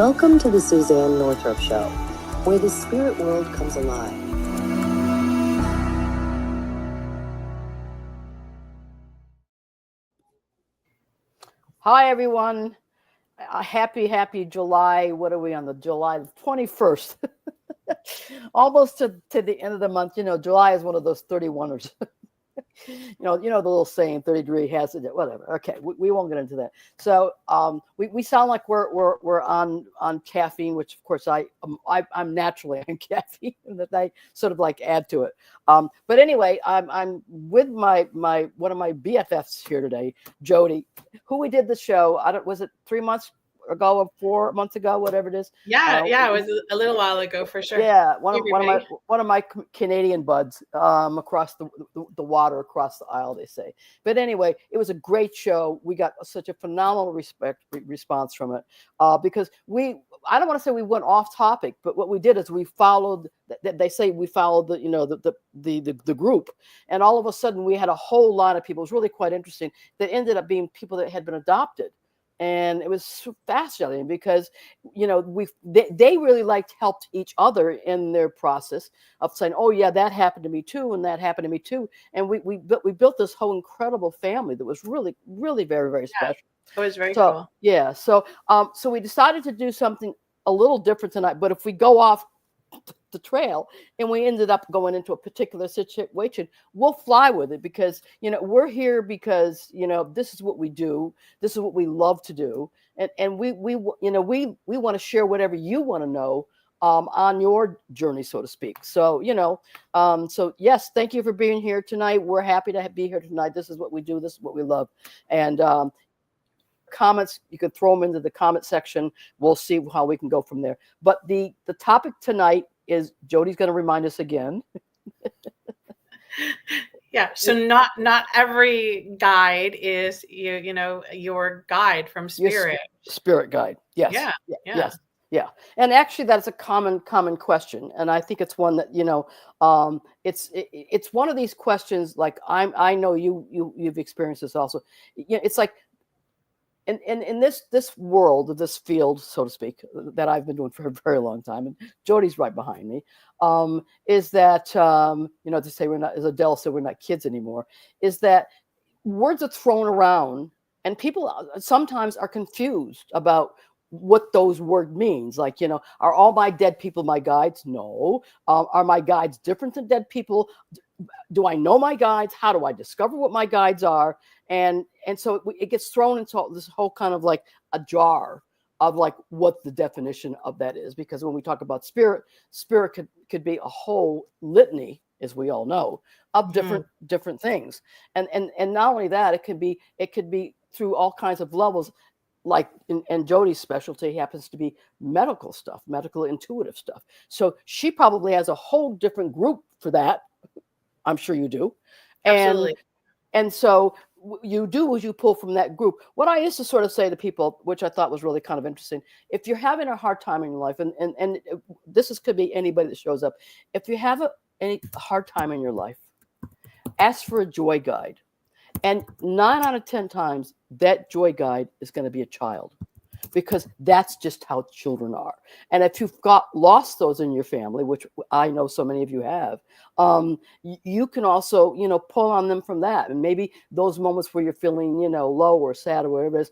Welcome to the Suzanne Northrop Show, where the spirit world comes alive. Hi, everyone. Happy July. What are we on? The July 21st. Almost to the end of the month. You know, July is one of those 31ers. you know the little saying, 30 degree has it, whatever. Okay, we won't get into that. So we sound like we're on caffeine, which of course I'm naturally on caffeine, and that I sort of like add to it. But anyway, I'm with my one of my BFFs here today, Jodi, who we did the show. Was it 3 months ago or 4 months ago, whatever it is? Yeah, it was a little while ago for sure. Yeah, one of my Canadian buds across the water, across the aisle, they say. But anyway, it was a great show. We got such a phenomenal response from it because I don't want to say we went off topic, but what we did is we followed. They say we followed the group, and all of a sudden we had a whole lot of people. It was really quite interesting. That ended up being people that had been adopted. And it was fascinating because, they really helped each other in their process of saying, oh, yeah, that happened to me, too. And that happened to me, too. And we built this whole incredible family that was really, really very, very special. It was very cool. Yeah. So we decided to do something a little different tonight. But if we go off the trail and we ended up going into a particular situation, we'll fly with it because we're here because this is what we do, this is what we love to do, and we want to share whatever you want to know on your journey, so to speak. So so yes, thank you for being here tonight. We're happy to be here tonight. This is what we do, this is what we love. And comments, you can throw them into the comment section. We'll see how we can go from there. But the topic tonight is, Jodi's going to remind us again. Yeah, so not every guide is your guide from spirit. Spirit guide. Yes. Yeah. Yes. Yeah. And actually that's a common question, and I think it's one that it's one of these questions, like I know you've experienced this also. It's like in this world, this field, so to speak, that I've been doing for a very long time, and Jodi's right behind me, is that, to say we're not, as Adele said, we're not kids anymore, is that words are thrown around and people sometimes are confused about what those words means. Like, are all my dead people my guides? No. Are my guides different than dead people? Do I know my guides? How do I discover what my guides are? And so it gets thrown into this whole kind of like a jar of like what the definition of that is. Because when we talk about spirit could be a whole litany, as we all know, of different things. And not only that, it could be through all kinds of levels. Like, and Jodi's specialty happens to be medical stuff, medical intuitive stuff. So she probably has a whole different group for that. I'm sure you do. Absolutely. And so you do as you pull from that group. What I used to sort of say to people, which I thought was really kind of interesting, if you're having a hard time in your life, and this could be anybody that shows up, if you have any hard time in your life, ask for a joy guide. And 9 out of 10 times, that joy guide is going to be a child, because that's just how children are. And if you've lost those in your family, which I know so many of you have, you can also, pull on them from that. And maybe those moments where you're feeling, low or sad or whatever it is,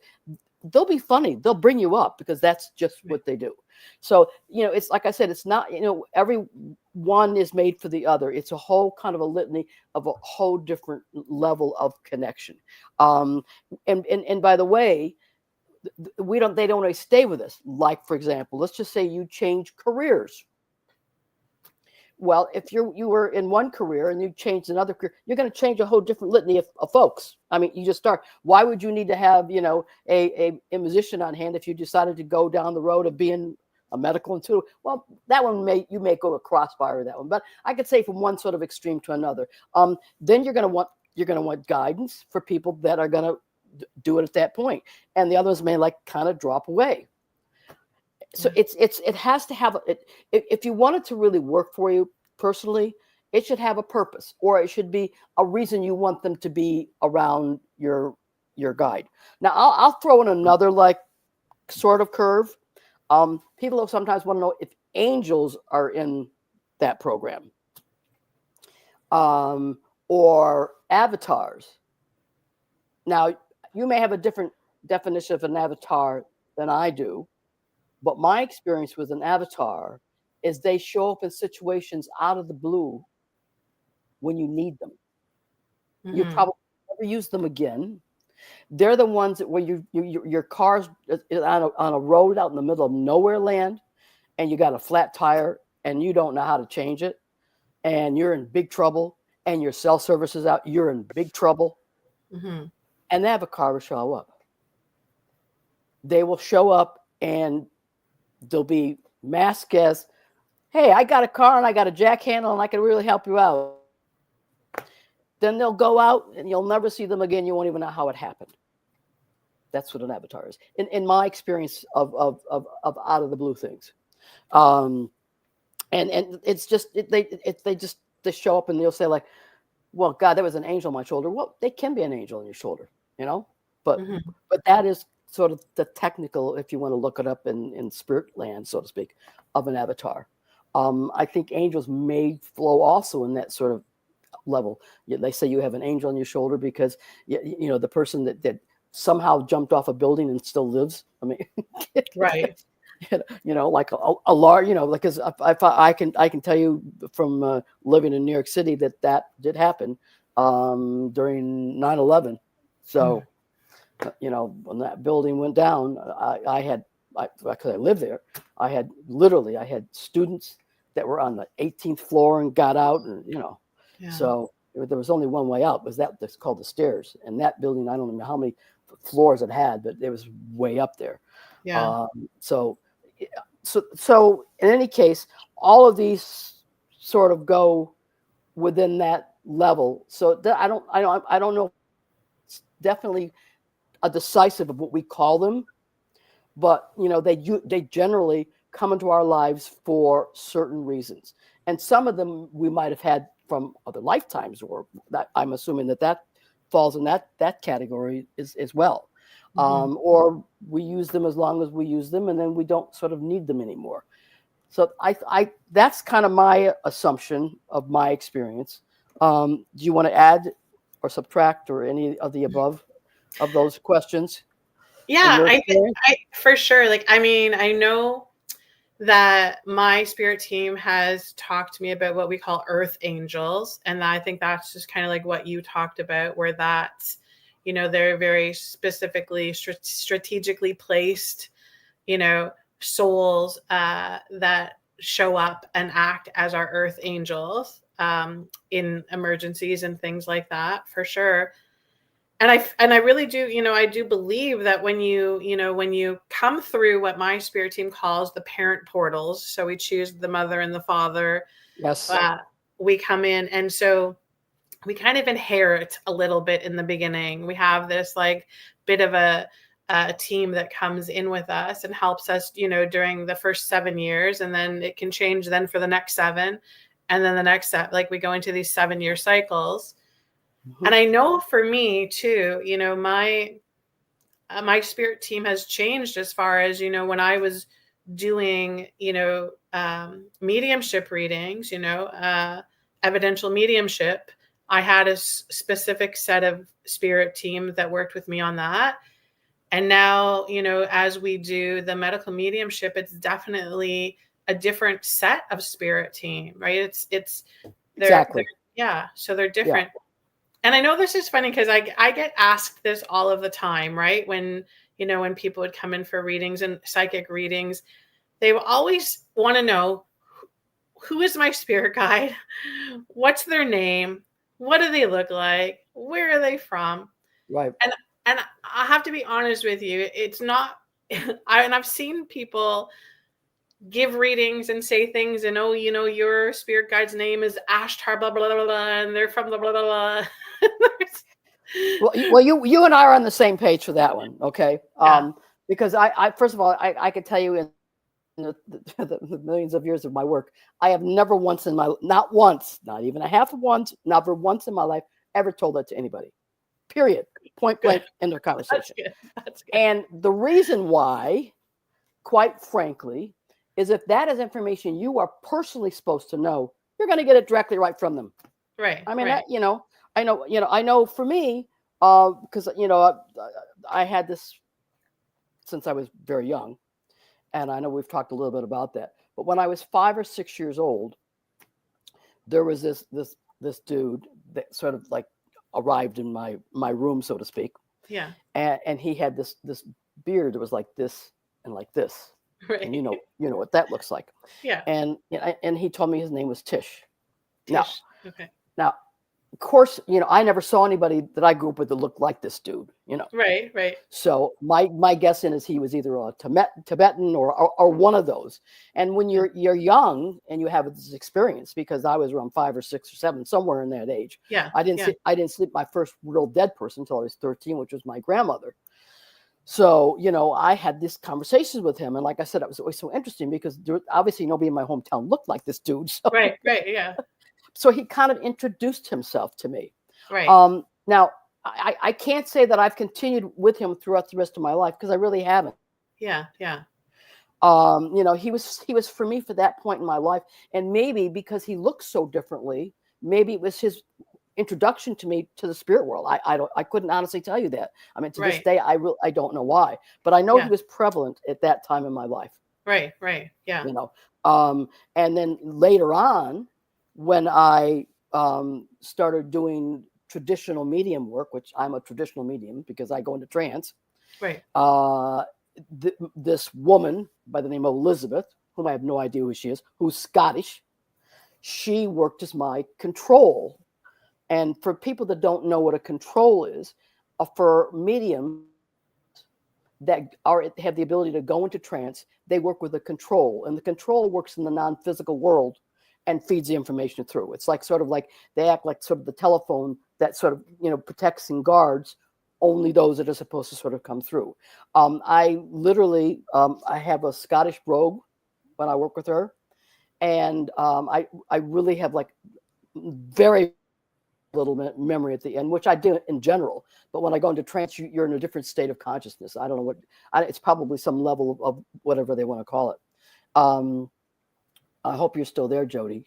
they'll be funny. They'll bring you up, because that's just what they do. So, it's like I said, it's not, every one is made for the other. It's a whole kind of a litany of a whole different level of connection. And by the way, they don't always stay with us. Like, for example, let's just say you change careers. Well, if you were in one career and you changed another career, you're going to change a whole different litany of folks. I mean, you just start. Why would you need to have, a musician on hand if you decided to go down the road of being a medical intuitive? Well, that one you may go a crossfire with that one, but I could say from one sort of extreme to another. Then you're going to want guidance for people that are going to do it at that point, and the others may kind of drop away. So it has to have if you want it to really work for you personally, it should have a purpose, or it should be a reason you want them to be around your guide. Now I'll throw in another sort of curve. People sometimes want to know if angels are in that program, or avatars. Now, you may have a different definition of an avatar than I do, but my experience with an avatar is they show up in situations out of the blue when you need them. You Mhm. probably never use them again. They're the ones that where your car's on a road out in the middle of nowhere land, and you got a flat tire and you don't know how to change it, and you're in big trouble, and your cell service is out, you're in big trouble, Mhm. and they have a car will show up. They will show up and they'll be masked as, hey, I got a car and I got a jack handle and I can really help you out. Then they'll go out and you'll never see them again. You won't even know how it happened. That's what an avatar is, in my experience of out of the blue things. And it's just they show up and they'll say like, well, God, there was an angel on my shoulder. Well, they can be an angel on your shoulder, but Mhm. that is sort of the technical, if you want to look it up in spirit land, so to speak, of an avatar. I think angels may flow also in that sort of level. They say you have an angel on your shoulder because the person that somehow jumped off a building and still lives. I mean, Right. like a large, like, because I can tell you from living in New York City that did happen during 9/11. So, when that building went down, because I lived there, I had students that were on the 18th floor and got out, and Yeah. so there was only one way out. Was that's called the stairs, and that building, I don't know how many floors it had, but it was way up there. Yeah. So in any case, all of these sort of go within that level. So I don't know. It's definitely a decisive of what we call them, but they generally come into our lives for certain reasons, and some of them we might have had from other lifetimes, or that I'm assuming that falls in that category as well. Mhm. Or we use them as long as we use them, and then we don't sort of need them anymore. So that's kind of my assumption of my experience. Do you want to add or subtract or any of the above of those questions in Yeah, your experience? I for sure. Like, I mean, I know that my spirit team has talked to me about what we call earth angels, and I think that's just kind of like what you talked about, where that's, they're very specifically strategically placed, souls that show up and act as our earth angels in emergencies and things like that, for sure. And I really do, I do believe that when you come through what my spirit team calls the parent portals, so we choose the mother and the father, Yes. we come in, and so we kind of inherit a little bit in the beginning. We have this like bit of a team that comes in with us and helps us, during the first 7 years, and then it can change then for the next 7, and then the next set, like we go into these 7-year cycles. Mhm. And I know for me too, my spirit team has changed as far as, when I was doing, mediumship readings, evidential mediumship, I had a specific set of spirit team that worked with me on that. And now, as we do the medical mediumship, it's definitely a different set of spirit team, right? It's Exactly. yeah, so they're Yeah. different. And I know this is funny because I get asked this all of the time, right? When people would come in for readings and psychic readings, they will always want to know, who is my spirit guide? What's their name? What do they look like? Where are they from? Right. And I have to be honest with you, it's not I've seen people give readings and say things, and your spirit guide's name is Ashtar blah blah blah blah, and they're from blah blah blah blah. Well, you and I are on the same page for that one, okay? Yeah. Because I first of all, I could tell you in the millions of years of my work, I have never once not once, not even a half of once, never once in my life ever told that to anybody. Period. Point blank, end of That's conversation. good. That's good. And the reason why quite frankly, is if that is information you are personally supposed to know, you're going to get it directly right from them. Right. I mean, right. I know for me, because, I had this since I was very young. And I know we've talked a little bit about that. But when I was 5 or 6 years old, there was this dude that sort of like arrived in my room, so to speak. Yeah. And he had this beard that was like this and like this. Right. And you know what that looks like. Yeah. And he told me his name was Tish. Tish. Okay. Now, of course, I never saw anybody that I grew up with that looked like this dude, Right. Right. So my guess is he was either a Tibetan or one of those. And when you're young and you have this experience, because I was around 5 or 6 or 7, somewhere in that age. Yeah. I didn't sleep my first real dead person until I was 13, which was my grandmother. So, I had these conversations with him. And like I said, it was always so interesting because obviously nobody in my hometown looked like this dude. So, Right. Right. Yeah. So he kind of introduced himself to me. Right. Now, I can't say that I've continued with him throughout the rest of my life because I really haven't. Yeah. Yeah. He was for me for that point in my life. And maybe because he looked so differently, maybe it was his introduction to me to the spirit world. I couldn't honestly tell you that. I mean, to this day, I don't know why, but I know he was prevalent at that time in my life. Right. Right. Yeah. And then later on, when I started doing traditional medium work, which I'm a traditional medium because I go into trance. Right. This woman by the name of Elizabeth, whom I have no idea who she is, who's Scottish, she worked as my control. And for people that don't know what a control is, for mediums that have the ability to go into trance, they work with a control, and the control works in the non-physical world and feeds the information through. It's like sort of like they act like sort of the telephone that sort of protects and guards only those that are supposed to sort of come through. I literally I have a Scottish brogue when I work with her, and I really have like very little memory at the end, which I do in general. But when I go into trance, you're in a different state of consciousness. I don't know it's probably some level of whatever they want to call it. I hope you're still there, Jodi.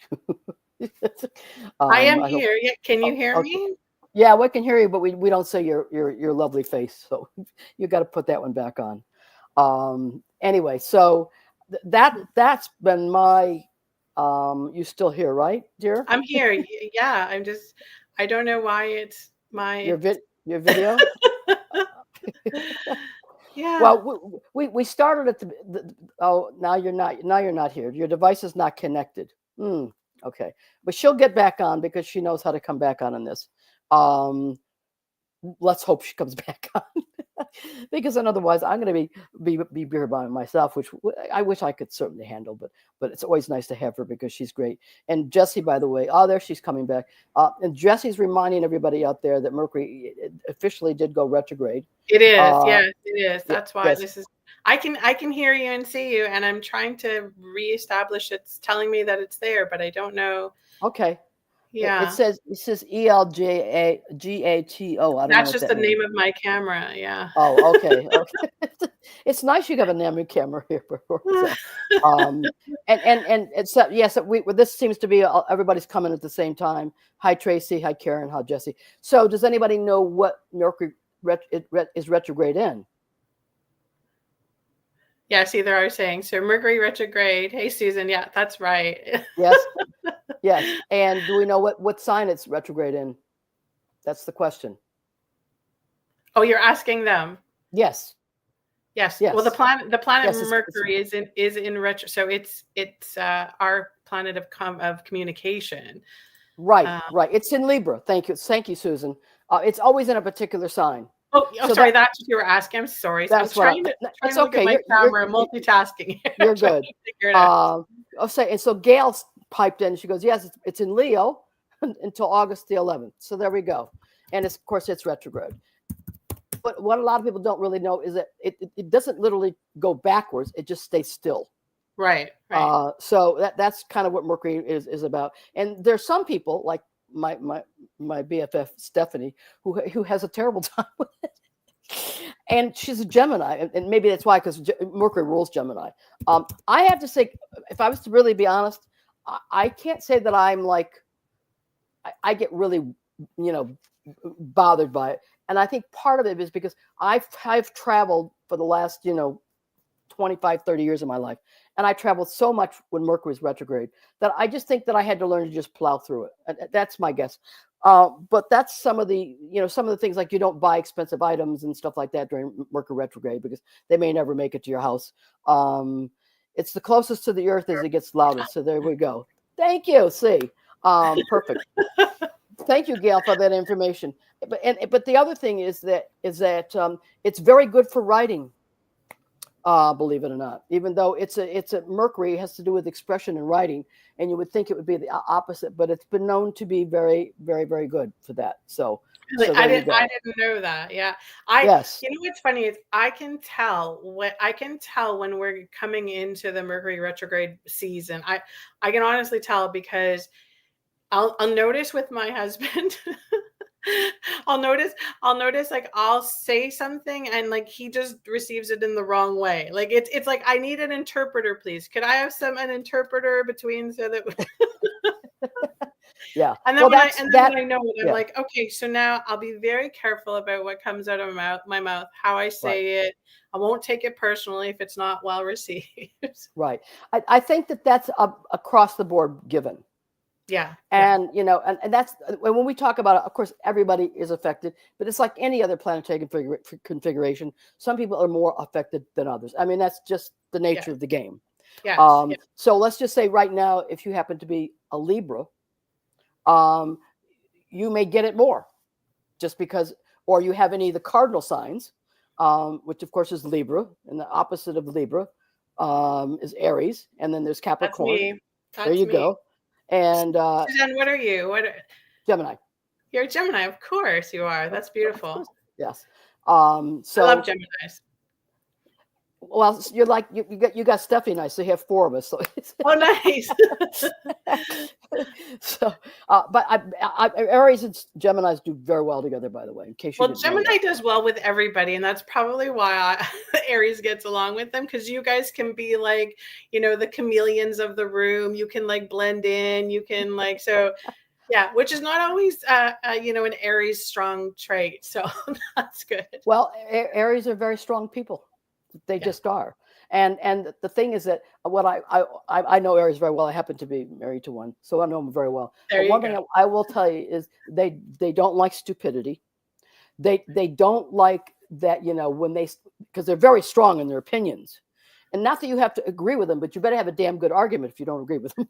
I am here. Can you hear me? Yeah, we can hear you, but we don't see your lovely face. So you got to put that one back on. Anyway, so that's been my. You still here, right, dear? I'm here. Yeah, I don't know why it's my your video. Yeah. Well, we started at now you're not here. Your device is not connected. Okay, but she'll get back on because she knows how to come back on in this. Let's hope she comes back on because otherwise I'm going to be here by myself, which I wish I could certainly handle, but it's always nice to have her because she's great. And Jessie, by the way, there she's coming back. And Jessie's reminding everybody out there that Mercury officially did go retrograde. It is. Yes, it is. That's why yes. This is. I can hear you and see you, and I'm trying to reestablish. It's telling me that it's there, but I don't know. Okay. Yeah. It says ELJAGATO. I don't know. That's just the name of my camera. Yeah. Oh, okay. Okay. It's nice you have a name camera here. And it's yes. This seems to be everybody's coming at the same time. Hi Tracy. Hi Karen. Hi Jesse. So does anybody know what Mercury is retrograde in? Yes, either are saying so. Mercury retrograde. Hey, Susan. Yeah, that's right. Yes. Yes. And do we know what sign it's retrograde in? That's the question. Oh, you're asking them. Yes. Yes. Well, the planet yes, Mercury is in retro. So it's our planet of communication. Right. Right. It's in Libra. Thank you, Susan. It's always in a particular sign. Oh, so sorry. That's what you were asking. I'm sorry. That's I'm trying to look at my camera, multitasking. You're good. I'll say, and so Gail piped in. She goes, "Yes, it's in Leo until August the 11th." So there we go. And of course, it's retrograde. But what a lot of people don't really know is that it doesn't literally go backwards. It just stays still. Right. So that's kind of what Mercury is about. And there's some people like my BFF Stephanie who has a terrible time with it. And she's a Gemini, and maybe that's why, because Mercury rules Gemini. I have to say, if I was to really be honest, I can't say that I'm like, I get really, bothered by it. And I think part of it is because I've traveled for the last, 25, 30 years of my life. And I traveled so much when Mercury was retrograde that I just think that I had to learn to just plow through it. That's my guess. But that's some of the things, like you don't buy expensive items and stuff like that during Mercury retrograde because they may never make it to your house. It's the closest to the earth as it gets loudest. So there we go. Thank you. See, perfect. Thank you, Gail, for that information. But the other thing is that it's very good for writing. Believe it or not, even though it's a Mercury has to do with expression and writing, and you would think it would be the opposite, but it's been known to be very, very, very good for that. So I didn't know that. Yeah. Yes. You know what's funny is I can tell when we're coming into the Mercury retrograde season. I can honestly tell because I'll notice with my husband. I'll notice like I'll say something and like he just receives it in the wrong way. Like it's like, I need an interpreter, please. Could I have an interpreter between so that yeah. And then when I know it, I'm like, okay, so now I'll be very careful about what comes out of my mouth, how I say it. I won't take it personally if it's not well received. Right. I think that's across the board given. Yeah. And, and that's when we talk about it, of course, everybody is affected, but it's like any other planetary configuration. Some people are more affected than others. I mean, that's just the nature of the game. Yeah. So let's just say right now, if you happen to be a Libra, you may get it more just because, or you have any of the cardinal signs, which of course is Libra, and the opposite of Libra is Aries. And then there's Capricorn. There you go. And Suzanne, what are you? Gemini. You're a Gemini, of course you are. That's beautiful. Yes. So I love Geminis. Well, you're like you got Steffi and I, so you have four of us. So oh, nice. So, but Aries and Geminis do very well together, by the way. In case you Gemini does well with everybody, and that's probably why Aries gets along with them, because you guys can be like, the chameleons of the room. You can like blend in. You can like yeah, which is not always an Aries strong trait. So that's good. Well, Aries are very strong people. They just are. And the thing is that what I know Aries very well. I happen to be married to one, so I know them very well. But one thing I will tell you is they don't like stupidity. They don't like that, when because they're very strong in their opinions. And not that you have to agree with them, but you better have a damn good argument if you don't agree with them.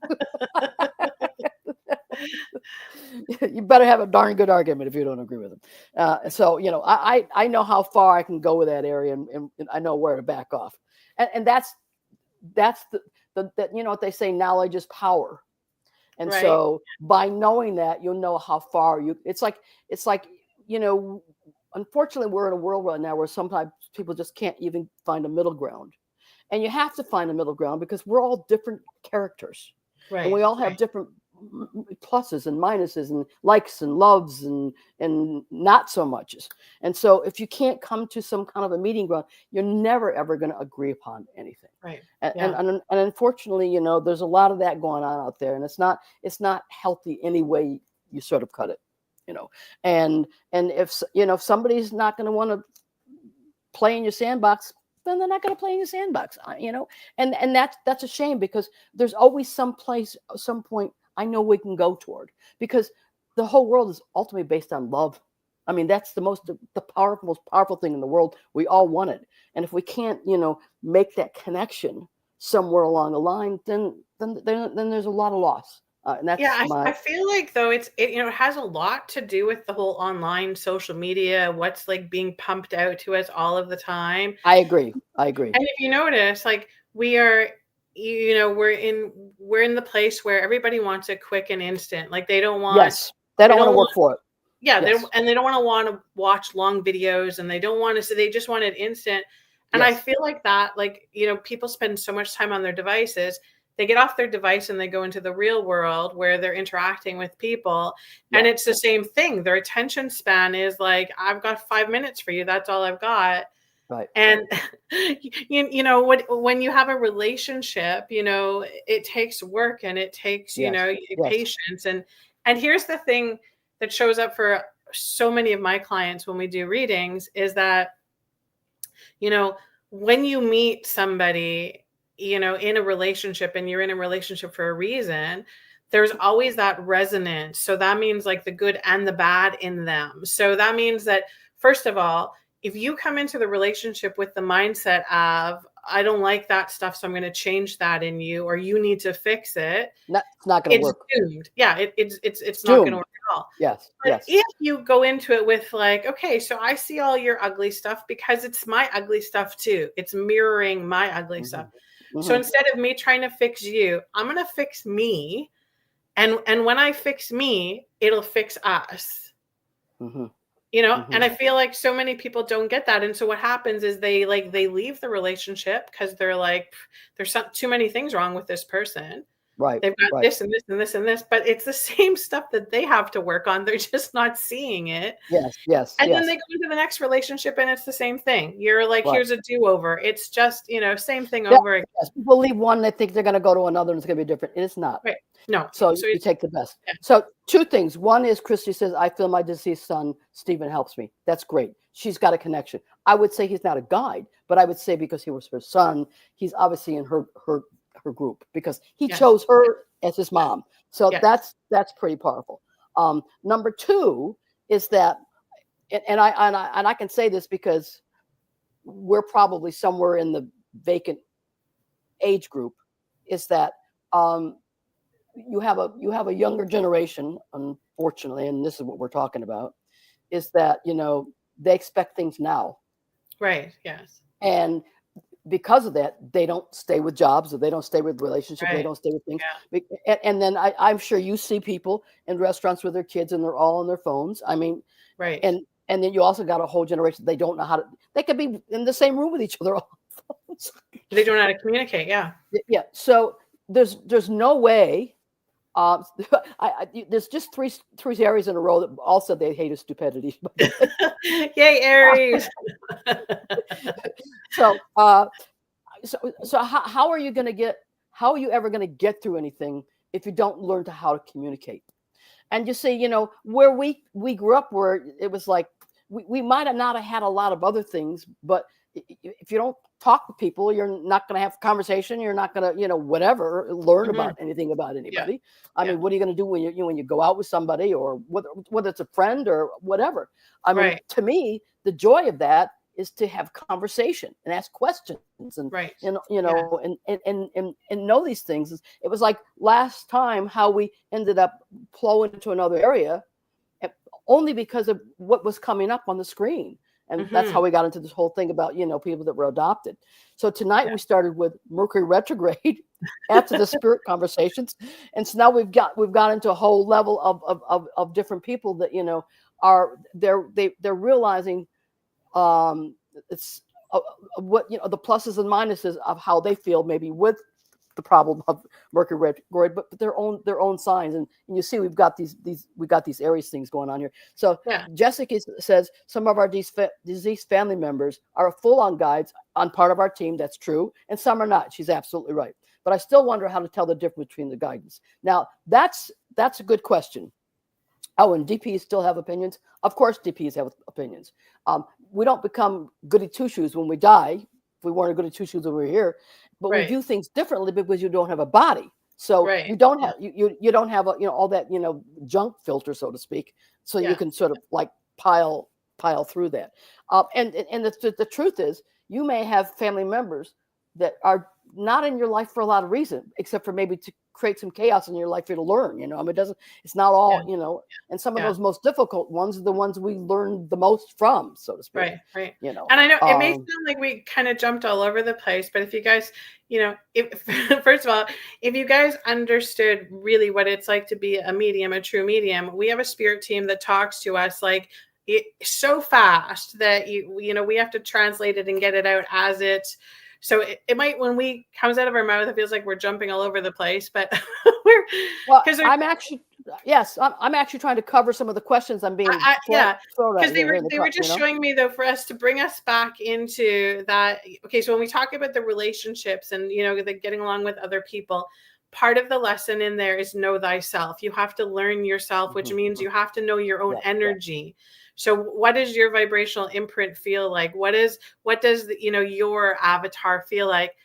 You better have a darn good argument if you don't agree with them. So, I know how far I can go with that area, and I know where to back off. And that's the what they say, knowledge is power. And so by knowing that, you'll know how far it's like, unfortunately, we're in a world right now where sometimes people just can't even find a middle ground. And you have to find a middle ground because we're all different characters. Right. And we all have different pluses and minuses and likes and loves and not so muches. And so if you can't come to some kind of a meeting ground, you're never ever going to agree upon anything. Right. And unfortunately, there's a lot of that going on out there, and it's not healthy any way you sort of cut it, and if somebody's not going to want to play in your sandbox, then they're not going to play in your sandbox, and that's a shame, because there's always some place, some point I know we can go toward, because the whole world is ultimately based on love. I mean, that's the most powerful thing in the world. We all want it. And if we can't, make that connection somewhere along the line, then there's a lot of loss. And that's I feel like though it has a lot to do with the whole online social media, what's like being pumped out to us all of the time. I agree. And if you notice, like we are, we're in the place where everybody wants it quick and instant. Like they don't want. Yes, they don't want to work for it. Yeah, yes. They don't want to watch long videos, and they don't want to. So they just want it instant. And I feel like that, like people spend so much time on their devices they get off their device and they go into the real world where they're interacting with people. Yeah. And it's the same thing. Their attention span is like, I've got 5 minutes for you. That's all I've got. Right. And you know when you have a relationship, you know, it takes work and it takes, you Yes. know, Yes. patience. And here's the thing that shows up for so many of my clients when we do readings is that, you know, when you meet somebody, you know, in a relationship, and you're in a relationship for a reason, there's always that resonance. So that means like the good and the bad in them. So that means that, first of all, if you come into the relationship with the mindset of, I don't like that stuff, so I'm going to change that in you, or you need to fix it, It's not going to work. doomed. Yeah, it's not going to work at all. Yes. But if you go into it with like, okay, so I see all your ugly stuff because it's my ugly stuff too. It's mirroring my ugly stuff. So instead of me trying to fix you, I'm going to fix me. And when I fix me, it'll fix us. You know, and I feel like so many people don't get that. And so what happens is they leave the relationship because they're like, there's too many things wrong with this person. Right. They've got this and this and this and this, but it's the same stuff that they have to work on. They're just not seeing it. Yes. And then they go into the next relationship and it's the same thing. You're like, here's a do-over. It's just, you know, same thing over again. Yes. People leave one, they think they're going to go to another and it's going to be different. It's not. Right. No. So you take the best. Yeah. So 2 things. One is Christy says, I feel my deceased son, Stephen, helps me. That's great. She's got a connection. I would say he's not a guide, but I would say because he was her son, he's obviously in her group because he chose her as his mom. So that's pretty powerful. Number 2 is that, and I can say this because we're probably somewhere in the vacant age group, is that you have a younger generation, unfortunately, and this is what we're talking about, is that, you know, they expect things now. Right. Yes. And because of that, they don't stay with jobs, or they don't stay with relationships, they don't stay with things. Yeah. And then I'm sure you see people in restaurants with their kids and they're all on their phones. I mean, and then you also got a whole generation, they don't know how to, they could be in the same room with each other all on phones. They don't know how to communicate. Yeah. Yeah. So there's no way. There's just three Aries in a row that all said they hated stupidity. Yay, Aries! So how are you ever going to get through anything if you don't learn how to communicate? And you see, you know, where we grew up, where it was like we might have not have had a lot of other things, but if you don't talk to people, you're not going to have a conversation. You're not going to, you know, whatever, learn about anything about anybody. Yeah. I mean, what are you going to do when you go out with somebody, or whether it's a friend or whatever? I mean, to me, the joy of that is to have conversation and ask questions and you know and know these things. It was like last time how we ended up flowing into another area only because of what was coming up on the screen. And that's how we got into this whole thing about, you know, people that were adopted. So tonight we started with Mercury retrograde after the spirit conversations. And so now we've got into a whole level of different people that, you know, they're realizing it's what, you know, the pluses and minuses of how they feel maybe with the problem of Mercury retrograde, but their own signs. And you see, we've got these Aries things going on here. So Jessica says some of our deceased family members are full-on guides on part of our team. That's true. And some are not. She's absolutely right. But I still wonder how to tell the difference between the guidance. Now, that's a good question. Oh, and DPs still have opinions? Of course DPs have opinions. We don't become goody two-shoes when we die. If we weren't a goody two-shoes when we were here. But we do things differently because you don't have a body. So you don't have you don't have all that, you know, junk filter, so to speak. So you can sort of like pile through that. And the truth is, you may have family members that are not in your life for a lot of reason, except for maybe to create some chaos in your life for you to learn. You know, I mean, it's not all, you know, and some of those most difficult ones are the ones we learn the most from, so to speak. Right. You know, and I know it may sound like we kind of jumped all over the place, but if you guys, you know, first of all, if you guys understood really what it's like to be a medium, a true medium, we have a spirit team that talks to us like so fast that you know, we have to translate it and get it out as it's So it might, when we comes out of our mouth, it feels like we're jumping all over the place, but Well, because I'm actually, yes, I'm actually trying to cover some of the questions I'm being yeah, thrown because at you here in the they were you just know? showing me, though, for us to bring us back into that. Okay, so when we talk about the relationships and, you know, the getting along with other people, part of the lesson in there is know thyself. You have to learn yourself, which means you have to know your own Yeah, energy. So what does your vibrational imprint feel like? What does you know, your avatar feel like?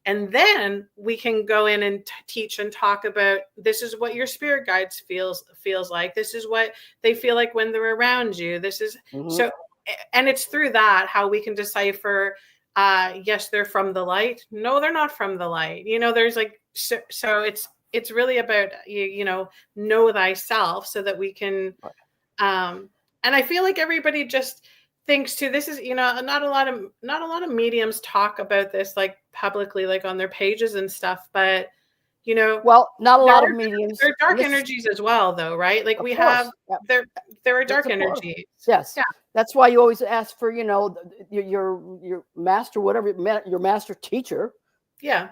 And then we can go in and teach and talk about, this is what your spirit guides feels like. This is what they feel like when they're around you. This is so, and it's through that how we can decipher, yes, they're from the light. No, they're not from the light. You know, there's like, so it's really about, you know thyself, so that we can, and I feel like everybody just thinks too, this is, you know, not a lot of mediums talk about this like publicly, like on their pages and stuff, but you know, Well, not a there lot of are mediums. dark energies as well, though, right? Like Of we course. have, Yeah. there are It's dark a portal. energies. Yes. Yeah. That's why you always ask for, you know, your master, whatever, your master teacher, Yeah.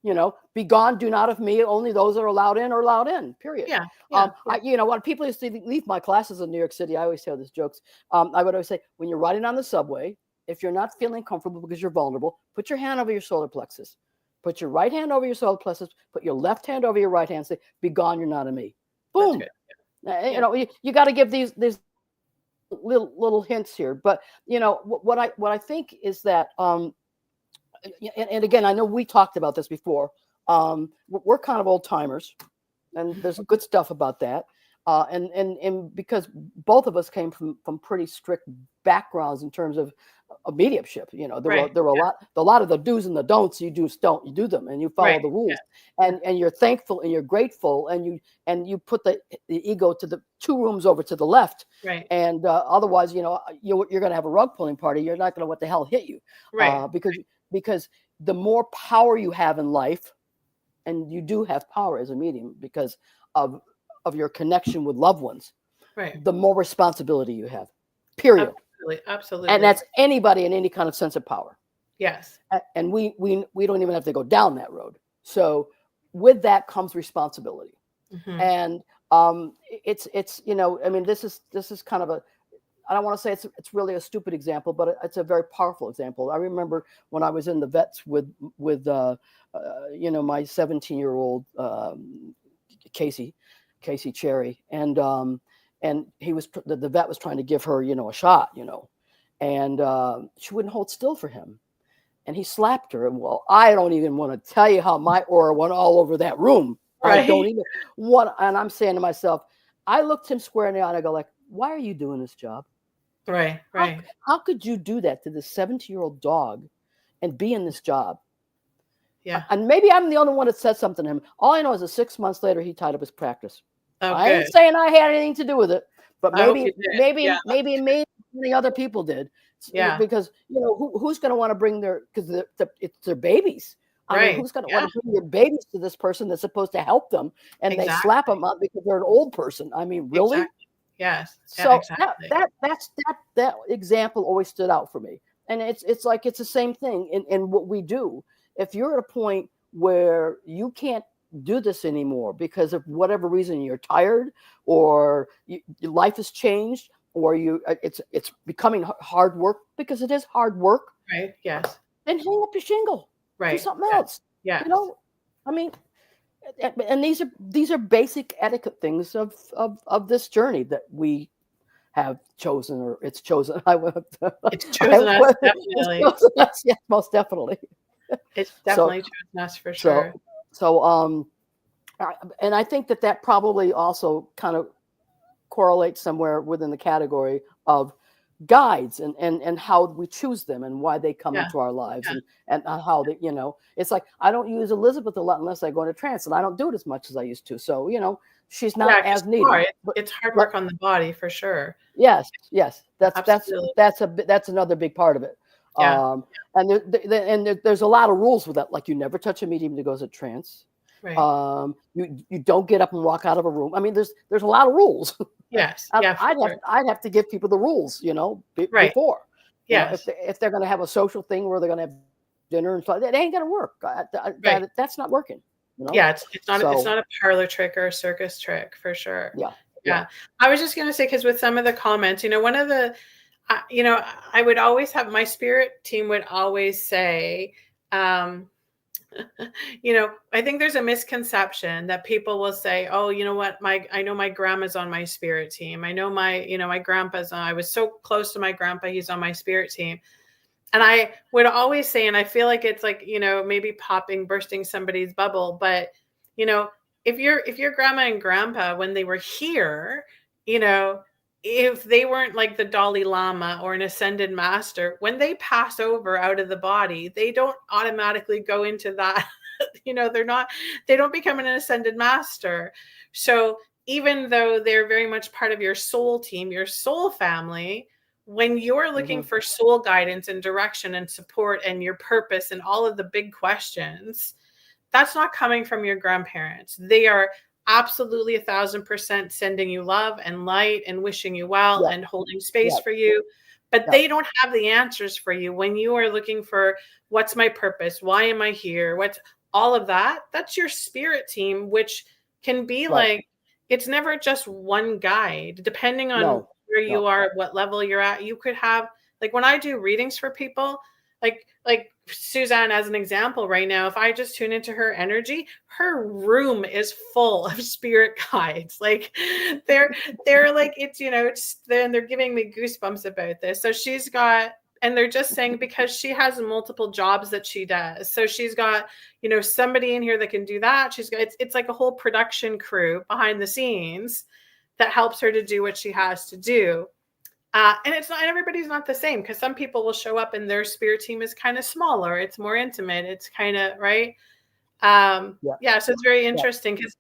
you know, be gone, do not of me, only those that are allowed in are allowed in, period. Yeah. Yeah. You know, when people used to leave my classes in New York City, I always tell these jokes. I would always say, when you're riding on the subway, if you're not feeling comfortable because you're vulnerable, put your hand over your solar plexus. Put your right hand over your solar plexus. Put your left hand over your right hand. Say, be gone, you're not of me. Boom. Yeah. You know, you got to give these little hints here. But, you know, what I think is that, and again, I know we talked about this before. We're kind of old timers, and there's good stuff about that. And because both of us came from pretty strict backgrounds in terms of mediumship, you know, there were a lot of the do's and the don'ts. You do them, and you follow the rules, and you're thankful and you're grateful, and you put the ego to the 2 rooms over to the left, right? And otherwise, you know, you're going to have a rug pulling party. You're not going to what the hell hit you, Right? Because the more power you have in life, and you do have power as a medium because of your connection with loved ones, Right. the more responsibility you have, period. Absolutely. And that's anybody in any kind of sense of power. Yes. And we don't even have to go down that road. So with that comes responsibility. And it's you know, I mean, this is kind of I don't want to say it's really a stupid example, but it's a very powerful example. I remember when I was in the vets with you know, my 17-year-old Casey Cherry, and he was the vet was trying to give her, you know, a shot, you know, and she wouldn't hold still for him, and he slapped her. And well, I don't even want to tell you how my aura went all over that room. Right. I don't even want. And I'm saying to myself, I looked him square in the eye and I go like, why are you doing this job? Right. How could you do that to this 17-year-old dog and be in this job? Yeah. And maybe I'm the only one that said something to him. All I know is that 6 months later, he tied up his practice. Oh, I ain't saying I had anything to do with it, but maybe many other people did. Yeah. Because, you know, who's going to want to bring because it's their babies. I mean, who's going to want to bring their babies to this person that's supposed to help them, and they slap them up because they're an old person? I mean, really? Exactly. Yes. So that example always stood out for me, and it's like it's the same thing in what we do. If you're at a point where you can't do this anymore because of whatever reason, you're tired, or your life has changed, or it's becoming hard work, because it is hard work. Right. Yes. Then hang up your shingle. Right. Do something else. Yeah. You know, I mean, and these are basic etiquette things of this journey that we have chosen, or it's chosen. It's chosen us, definitely. It's chosen us, yes, most definitely. It's definitely chosen us for sure. So and I think that probably also kind of correlates somewhere within the category of guides and how we choose them and why they come into our lives, and how they, you know, it's like I don't use Elizabeth a lot unless I go into trance, and I don't do it as much as I used to. So, you know, she's not as needed. It's hard work on the body for sure. Yes, that's another big part of it. Yeah. And there's a lot of rules with that. Like, you never touch a medium that goes in trance. Right. You don't get up and walk out of a room. I mean, there's a lot of rules. Yes. I'd have to give people the rules, you know, before. Yeah. You know, if they're going to have a social thing where they're going to have dinner and stuff. That ain't gonna work. That's not working. Yeah, it's not So, a parlor trick or a circus trick for sure. Yeah. I was just gonna say, because with some of the comments, one of the, I would always have, my spirit team would always say, I think there's a misconception that people will say, oh, you know what, I know my grandma's on my spirit team. I know my grandpa's I was so close to my grandpa, he's on my spirit team. And I would always say, and I feel like it's like, maybe bursting somebody's bubble, but, if your grandma and grandpa, when they were here, if they weren't like the Dalai Lama or an ascended master, when they pass over out of the body, they don't automatically go into that, they don't become an ascended master. So even though they're very much part of your soul team, your soul family, when you're looking for soul guidance and direction and support and your purpose and all of the big questions, that's not coming from your grandparents. They are absolutely 1,000% sending you love and light and wishing you well and holding space for you. But they don't have the answers for you when you are looking for, what's my purpose? Why am I here? What's all of that? That's your spirit team, which can be like, it's never just one guide, depending on where you are, what level you're at. You could have, like, when I do readings for people, like Suzanne, as an example right now, if I just tune into her energy, her room is full of spirit guides. Like they're like, they're giving me goosebumps about this. So she's got, and they're just saying, because she has multiple jobs that she does. So she's got, somebody in here that can do that. She's got, it's like a whole production crew behind the scenes that helps her to do what she has to do. And it's not, everybody's not the same, because some people will show up and their spirit team is kind of smaller. It's more intimate. It's kind of right. So it's very interesting, because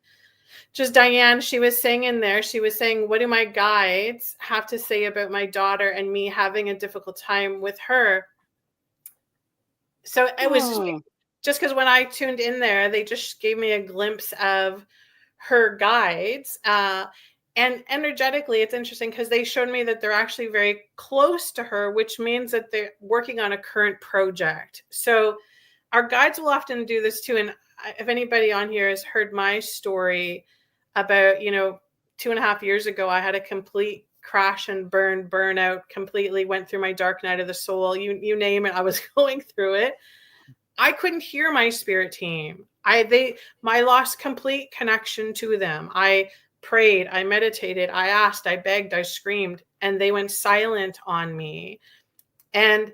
just Diane, she was saying in there, she was saying, what do my guides have to say about my daughter and me having a difficult time with her? So it was just because when I tuned in there, they just gave me a glimpse of her guides. And energetically, it's interesting because they showed me that they're actually very close to her, which means that they're working on a current project. So our guides will often do this too. And if anybody on here has heard my story about, 2.5 years ago, I had a complete crash and burn out, completely went through my dark night of the soul. You name it, I was going through it. I couldn't hear my spirit team. I lost complete connection to them. I prayed, I meditated, I asked, I begged, I screamed, and they went silent on me. And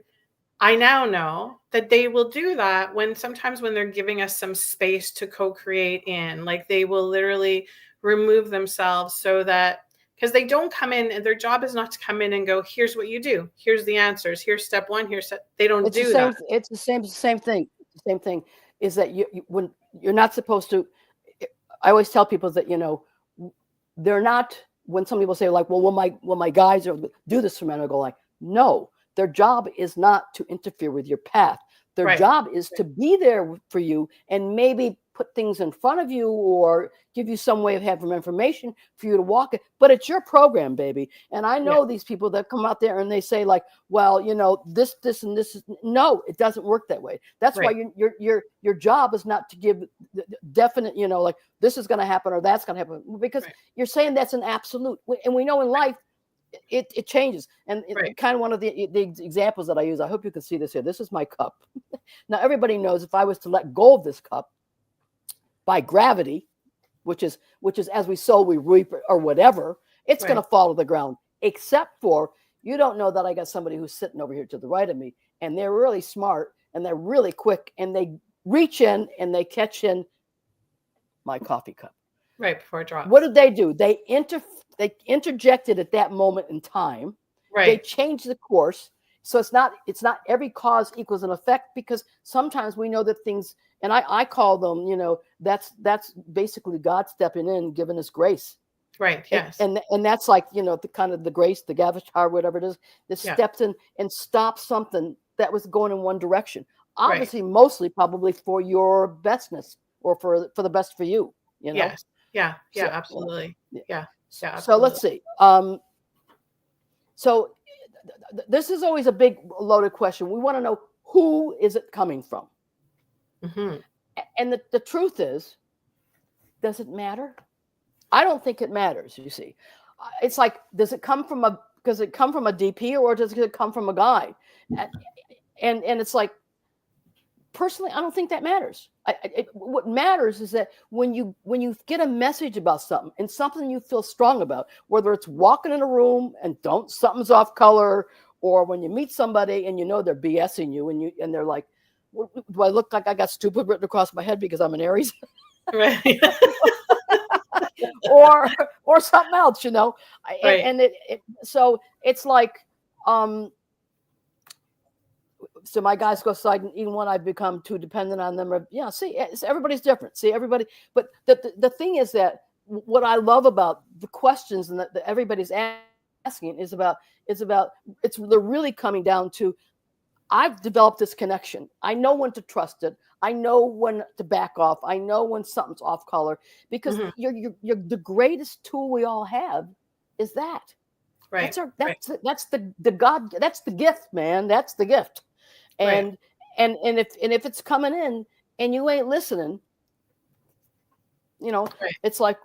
I now know that they will do that sometimes when they're giving us some space to co-create in, like they will literally remove themselves so that, because they don't come in, and their job is not to come in and go, here's what you do, here's the answers, here's step one, they don't do that. It's the same thing. The same thing is that when you're not supposed to, I always tell people that, they're not, when some people say like, well, will my guides do this for me? I go like, no, their job is not to interfere with your path. Their job is to be there for you and maybe put things in front of you or give you some way of having information for you to walk it. But it's your program, baby. And I know these people that come out there and they say like, well, this and this. No, it doesn't work that way. That's why your job is not to give definite, like this is going to happen or that's going to happen, because you're saying that's an absolute. And we know in life, it changes. And kind of one of the examples that I use, I hope you can see this here. This is my cup. Now, everybody knows if I was to let go of this cup by gravity, which is as we sow, we reap, or whatever, it's going to fall to the ground, except for, you don't know that I got somebody who's sitting over here to the right of me, and they're really smart and they're really quick, and they reach in and they catch in my coffee cup. Right before it drops. What did they do? They interjected at that moment in time. Right. They changed the course. So it's not every cause equals an effect, because sometimes we know that things, and I call them, that's basically God stepping in, giving us grace. Right. Yes. And that's like, the kind of the grace, the Gavatar, whatever it is, that steps in and stops something that was going in one direction. Obviously, mostly probably for your bestness, or for the best for you. Yes. Yeah. Yeah. So, absolutely. Yeah. Yeah. Absolutely. So let's see. So this is always a big loaded question. We want to know, who is it coming from? Mm-hmm. And the truth is, does it matter? I don't think it matters. You see, it's like, does it come from a DP, or does it come from a guide? And it's like, personally, I don't think that matters. What matters is that when you get a message about something and something you feel strong about, whether it's walking in a room and something's off color, or when you meet somebody and you know they're BSing you and they're like, do I look like I got stupid written across my head because I'm an Aries? Right. or something else, Right. and so it's like, so my guys go aside, and even when I become too dependent on them, see, everybody's different. See, everybody, but the thing is that what I love about the questions and that everybody's asking is they're really coming down to, I've developed this connection. I know when to trust it. I know when to back off. I know when something's off color, because you're the greatest tool we all have is that. Right. That's the God. That's the gift, man. That's the gift. And right. and if it's coming in and you ain't listening, Right. it's like,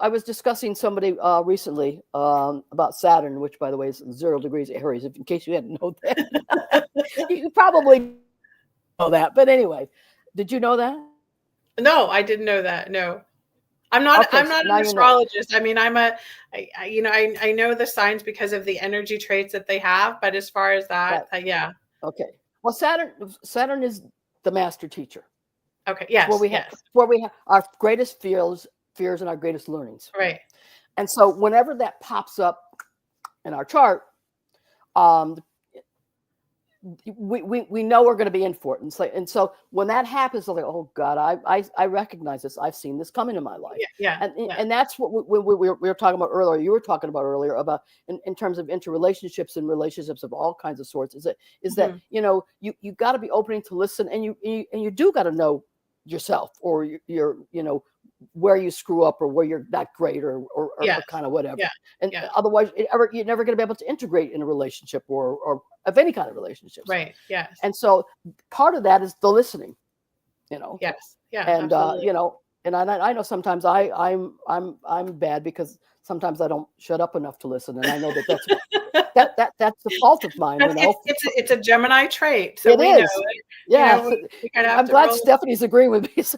I was discussing somebody recently about Saturn, which, by the way, is 0 degrees Aries, in case you hadn't known that. You probably know that, but anyway, did you know that? No, I didn't know that. No, I'm not. Okay, I'm not an astrologist. I mean, I know the signs because of the energy traits that they have, but as far as that, right. Yeah. Okay. Well, Saturn is the master teacher. Okay. Yes. Where we have our greatest fears and our greatest learnings. Right. And so whenever that pops up in our chart, we know we're going to be in for it. And so when that happens, I'm like, oh God, I recognize this. I've seen this coming in my life. Yeah. And that's what we were talking about earlier. You were talking about earlier about in terms of interrelationships and relationships of all kinds of sorts. Is that you got to be opening to listen, and you do got to know yourself, or your where you screw up, or where you're not great, or kind of whatever. And otherwise, you're never going to be able to integrate in a relationship or of any kind of relationships. Right. Yes. And so part of that is the listening. Yes. Yeah. And absolutely. and I know sometimes I'm bad because sometimes I don't shut up enough to listen, and I know that's the fault of mine. It's a Gemini trait. So it is. Know, yeah, I'm glad Stephanie's agreeing with me. So,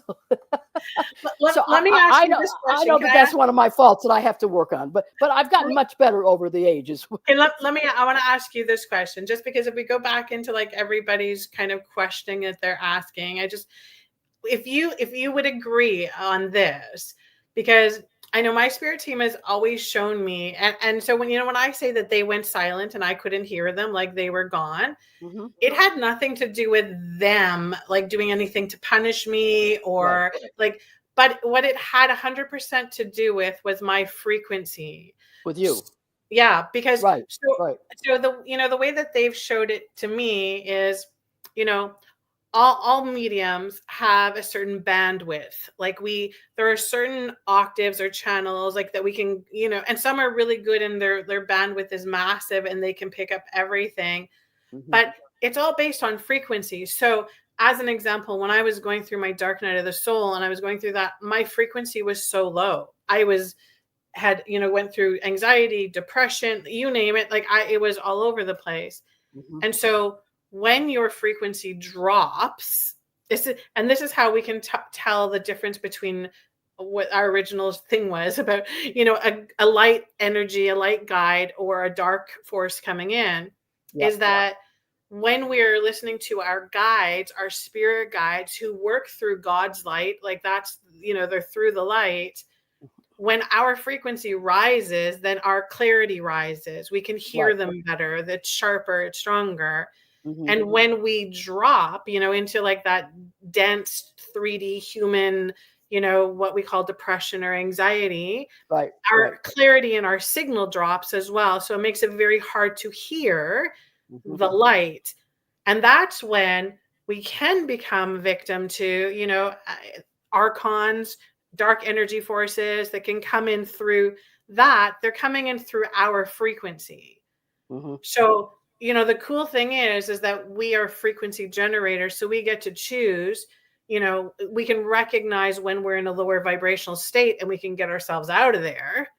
let me ask you this question. I know that's one of my faults that I have to work on, but I've gotten much better over the ages. Okay, I want to ask you this question, just because if we go back into like everybody's kind of questioning that they're asking, if you would agree on this, because I know my spirit team has always shown me, and so when I say that they went silent and I couldn't hear them, like they were gone, it had nothing to do with them like doing anything to punish me or like, but what it had 100% to do with was my frequency with you. Yeah, because so the way that they've showed it to me is, all mediums have a certain bandwidth. Like there are certain octaves or channels like that we can, and some are really good and their bandwidth is massive and they can pick up everything, but it's all based on frequency. So as an example, when I was going through my dark night of the soul and I was going through that, my frequency was so low. I went through anxiety, depression, you name it. Like it was all over the place. And so when your frequency drops, this is how we can tell the difference between what our original thing was about, a light energy, a light guide, or a dark force coming in, is that when we're listening to our guides, our spirit guides who work through God's light, like that's, they're through the light. When our frequency rises, then our clarity rises. We can hear them better. It's sharper, it's stronger. And when we drop, into like that dense 3D human, what we call depression or anxiety, our clarity and our signal drops as well. So it makes it very hard to hear the light. And that's when we can become victim to, archons, dark energy forces that can come in through that. They're coming in through our frequency. So the cool thing is that we are frequency generators. So we get to choose, we can recognize when we're in a lower vibrational state and we can get ourselves out of there,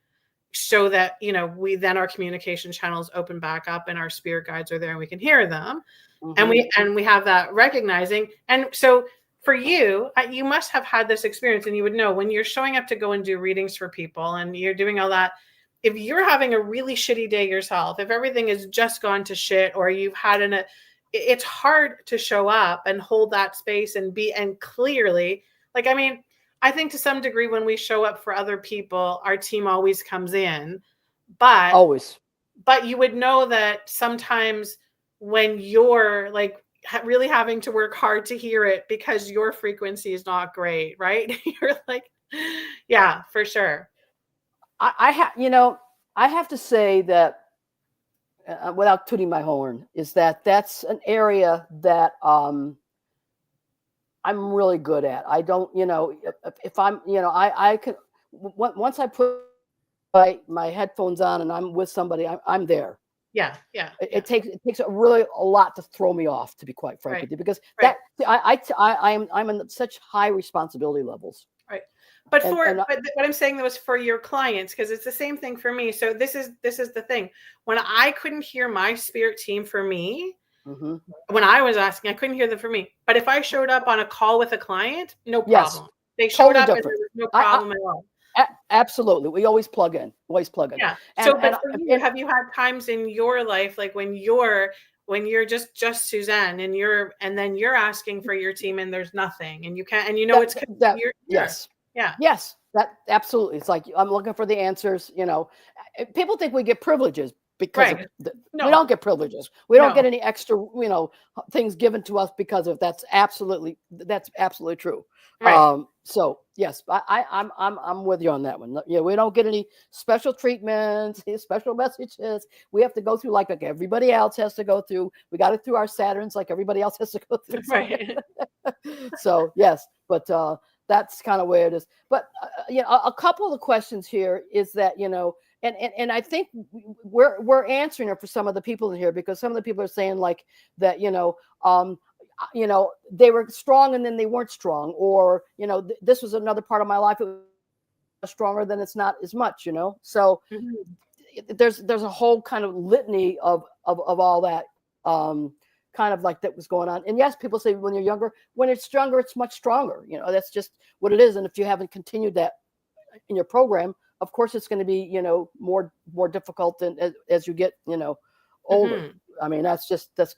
so that, we then our communication channels open back up and our spirit guides are there and we can hear them. Mhm. And we have that recognizing. And so for you, you must have had this experience, and you would know when you're showing up to go and do readings for people and you're doing all that, if you're having a really shitty day yourself, if everything has just gone to shit, or you've had it's hard to show up and hold that space and clearly, like, I mean, I think to some degree when we show up for other people, our team always comes in, but Always. you would know that sometimes when you're like really having to work hard to hear it because your frequency is not great, right? You're like, yeah, for sure. I have to say that, without tooting my horn, is that that's an area that I'm really good at. I don't, if I'm, I can, once I put my headphones on and I'm with somebody, I'm there. Yeah. It takes a lot to throw me off, to be quite frank with you, because Right. I'm in such high responsibility levels. Right. But And- but and what I'm saying was for your clients, because it's the same thing for me. So this is the thing. When I couldn't hear my spirit team for me, Mhm. when I was asking, I couldn't hear them for me. But if I showed up on a call with a client, no Yes. problem. They showed Totally up and different. there was no problem at all. Absolutely. We always plug in. Yeah. And, So, but and, for you, have you had times in your life, like when you're just Suzanne and then you're asking for your team and there's nothing and you can't, and it's that you're yes. Yeah. Yes, that absolutely. It's like, I'm looking for the answers. People think we get privileges because Right. we don't get privileges. We don't No. get any extra, things given to us because of that's absolutely true. Right. So yes, I'm with you on that one. Yeah, we don't get any special treatments, any special messages. We have to go through like everybody else has to go through. We got it through our Saturns like everybody else has to go through. Right. So yes, but that's kind of where it is. But a couple of the questions here is that, and I think we're answering it for some of the people in here, because some of the people are saying like that, they were strong and then they weren't strong, or this was another part of my life, it was stronger, than it's not as much, so there's a whole kind of litany of all that kind of like that was going on. And yes, people say when you're younger, when it's younger, it's much stronger. That's just what it is. And if you haven't continued that in your program, of course, it's going to be, more difficult than as you get, older. I mean, that's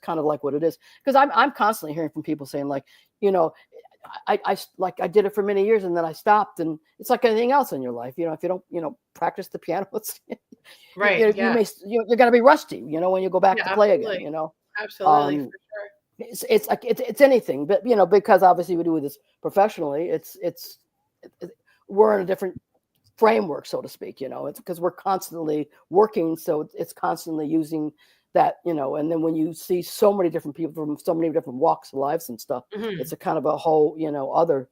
kind of like what it is. Because I'm constantly hearing from people saying like, I did it for many years and then I stopped, and it's like anything else in your life. If you don't, practice the piano, Right. you're going to be rusty, when you go back to play Absolutely. again, Absolutely, for sure. it's like it's anything, but because obviously we do this professionally, we're in a different framework, so to speak. It's because we're constantly working, so it's constantly using that, and then when you see so many different people from so many different walks of lives and stuff, it's a kind of a whole other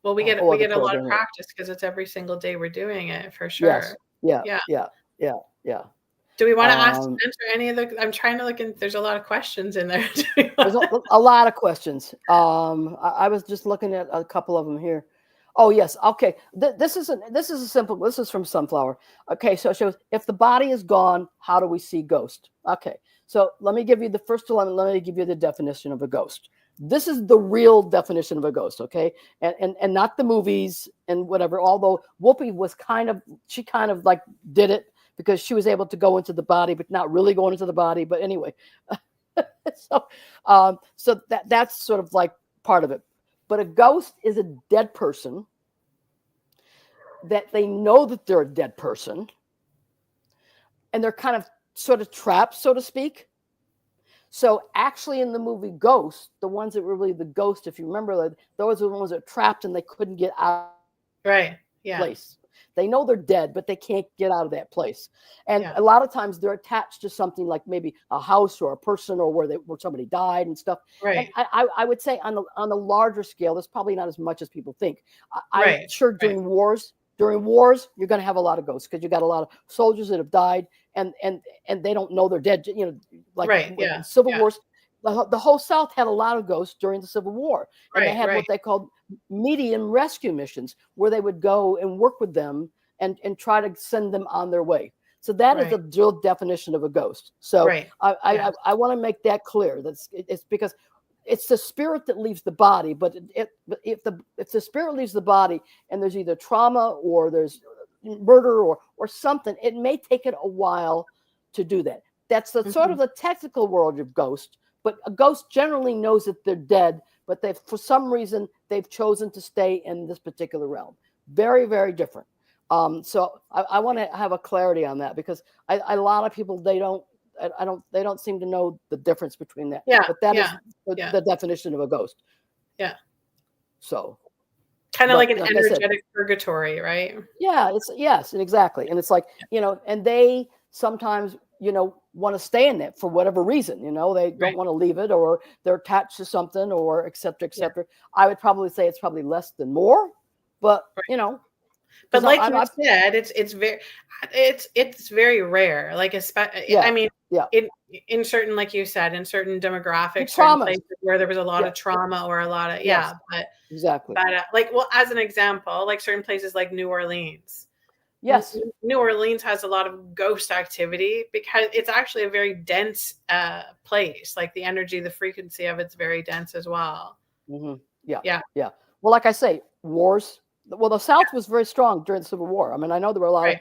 Well, we get a lot of practice because it's every single day we're doing it, for sure. Yes. Yeah. Do we want to answer any of the? I'm trying to look in. There's a lot of questions in there. There's a lot of questions. I was just looking at a couple of them here. Oh yes, okay. This is a simple. This is from Sunflower. Okay, so it shows if the body is gone, how do we see ghost? Okay, so let me give you the first one. Let me give you the definition of a ghost. This is the real definition of a ghost, okay? And not the movies and whatever. Although Whoopi was kind of like did it, because she was able to go into the body, but not really going into the body. But anyway, so that's sort of like part of it. But a ghost is a dead person that they know that they're a dead person, and they're kind of sort of trapped, so to speak. So actually in the movie Ghost, the ones that were really the ghost, if you remember, those are the ones that are trapped and they couldn't get out Right. Yeah. place. They know they're dead, but they can't get out of that place. And a lot of times they're attached to something like maybe a house or a person, or where somebody died and stuff. Right. And I would say on the larger scale, there's probably not as much as people think. Right. Sure, during wars, During wars, you're going to have a lot of ghosts because you got a lot of soldiers that have died and they don't know they're dead. You know, like Right. with Yeah. civil Yeah. wars, the whole South had a lot of ghosts during the Civil War, and they Right. had Right. what they called medium rescue missions, where they would go and work with them and try to send them on their way. So that is Right. the real definition of a ghost. So Right. Yeah. I want to make that clear. It's because it's the spirit that leaves the body, but if the spirit leaves the body and there's either trauma or there's murder or something, it may take it a while to do that. That's the sort of the technical world of ghost, but a ghost generally knows that they're dead, but for some reason they've chosen to stay in this particular realm. Very, very different. So I want to have a clarity on that because a lot of people, they don't seem to know the difference between that. Yeah. But that is Yeah. the definition of a ghost. Yeah. So Kind of like an like I said, energetic purgatory, right? yeah, yes, exactly. And it's like, and they sometimes, want to stay in it for whatever reason, they don't want to leave it, or they're attached to something, or et cetera, et cetera. I would probably say it's probably less than more, but But like I you said, it's very rare. Like, I mean, in certain, like you said, in certain demographics, certain places where there was a lot of trauma or a lot of but exactly. But like, well, as an example, like certain places like New Orleans. Yes, New Orleans has a lot of ghost activity because it's actually a very dense place. Like the energy, the frequency of it's very dense as well. Mm-hmm. Yeah. Well, like I say, wars. Well, the South was very strong during the Civil War. I mean, I know there were a lot of,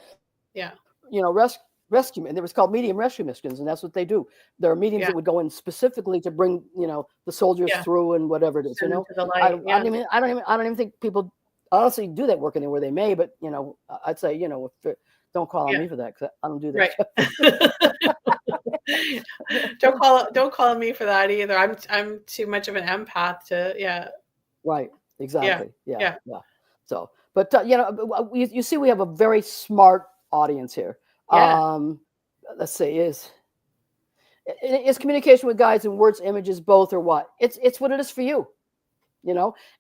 rescue, and it was called medium rescue missions, and that's what they do. There are mediums that would go in specifically to bring, the soldiers through and whatever it is. Send them to the I light. don't even think people honestly do that work anywhere they may, but I'd say, don't call on me for that because I don't do that. Right. Don't call on me for that either. I'm too much of an empath to Right. Exactly. Yeah. So, but you see, we have a very smart audience here. Let's see, is communication with guides and words, images, both, or what? It's what it is for you.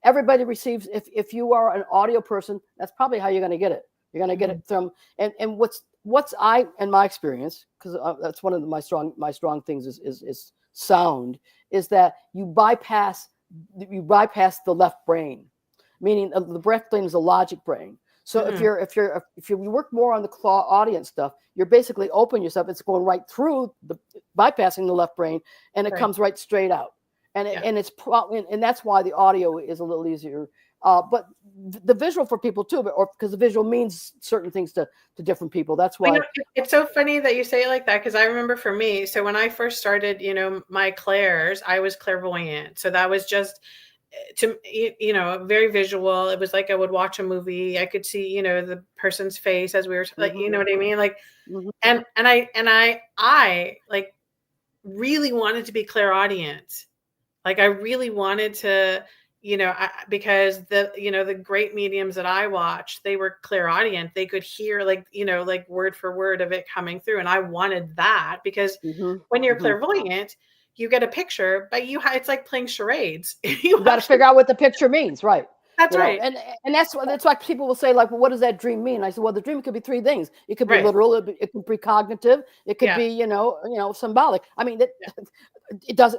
Everybody receives. If you are an audio person, that's probably how you're going to get it. You're going to get it from and what's I in my experience, because that's one of my strong things is sound, is that you bypass the left brain, meaning the breath brain is a logic brain. So if you work more on the audience stuff, you're basically open yourself. It's going right through bypassing the left brain, and it comes right straight out. And and that's why the audio is a little easier. But the visual for people too, because the visual means certain things to different people. That's why it's so funny that you say it like that, because I remember for me, so when I first started, my clairs, I was clairvoyant. So that was just very visual. It was like I would watch a movie. I could see, the person's face as we were like, you know what I mean? Like, and I like really wanted to be clairaudient. Like I really wanted to, because the great mediums that I watched, they were clairaudient. They could hear like word for word of it coming through. And I wanted that because when you're clairvoyant, you get a picture, but it's like playing charades. You got to figure out what the picture means, right? That's right. And that's why people will say, like, well, what does that dream mean? I said, well, the dream could be three things. It could be literal, it could be cognitive, it could be, symbolic. I mean,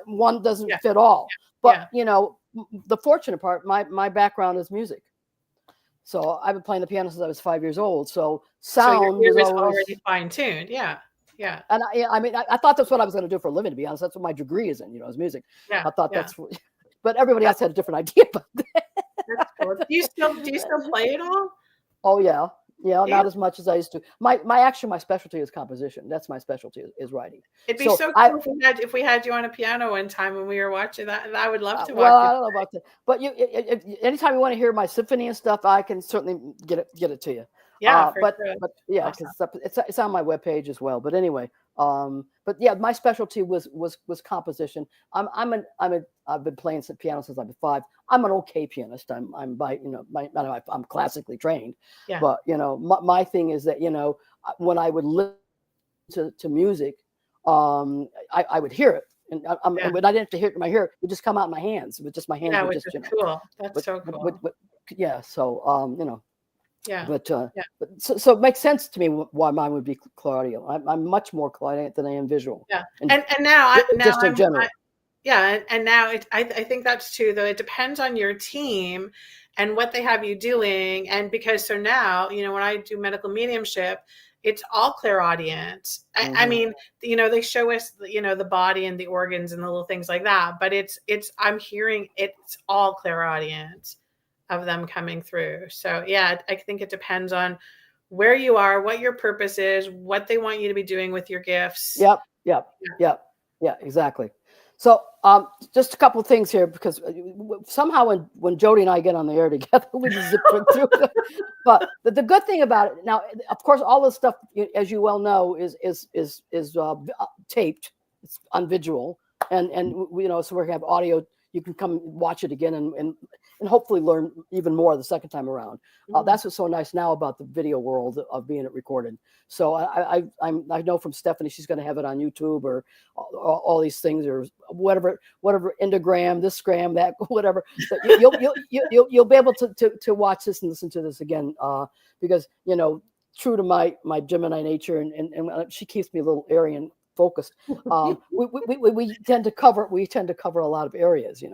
one doesn't fit all. But the fortunate part, my background is music. So I've been playing the piano since I was 5 years old. So sound is already fine-tuned. Yeah. And I thought that's what I was going to do for a living, to be honest. That's what my degree is in, is music. I thought that's but everybody else had a different idea about that. That's cool. Do you still play it all? Oh yeah. Not as much as I used to. My specialty is composition. That's my specialty is writing. It'd be so cool if we had you on a piano one time when we were watching that. I would love to watch. Well, I don't know about that, but anytime you want to hear my symphony and stuff, I can certainly get it to you. Yeah, but yeah, because it's on my webpage as well. But anyway, but yeah, my specialty was composition. I've been playing piano since I was 5. I'm an okay pianist. I'm classically trained. Yeah. But my thing is that when I would listen to music, I would hear it. And but I didn't have to hear it in my ear. It would just come out in my hands. It was just my hands. Yeah, which is cool. That's so cool. Yeah. So Yeah. But, Yeah. so it makes sense to me why mine would be clairaudient. I'm much more clairaudient than I am visual. Yeah. And now just in general. yeah. And now I think that's too, though. It depends on your team and what they have you doing. And because so now, when I do medical mediumship, it's all clairaudient. I mean, they show us, the body and the organs and the little things like that. But I'm hearing it's all clairaudient of them coming through. So yeah, I think it depends on where you are, what your purpose is, what they want you to be doing with your gifts. Yep, exactly. So just a couple of things here, because somehow when Jodi and I get on the air together, we just zip through. But the good thing about it now, of course, all this stuff, as you well know, is taped. It's on visual, and so we have audio. You can come watch it again and hopefully learn even more the second time around. That's what's so nice now about the video world of being recorded. So I know from Stephanie, she's going to have it on YouTube or all these things, or whatever Instagram, this gram, that, whatever. So you'll be able to watch this and listen to this again, because true to my Gemini nature, and she keeps me a little airy and focused. We tend to cover a lot of areas,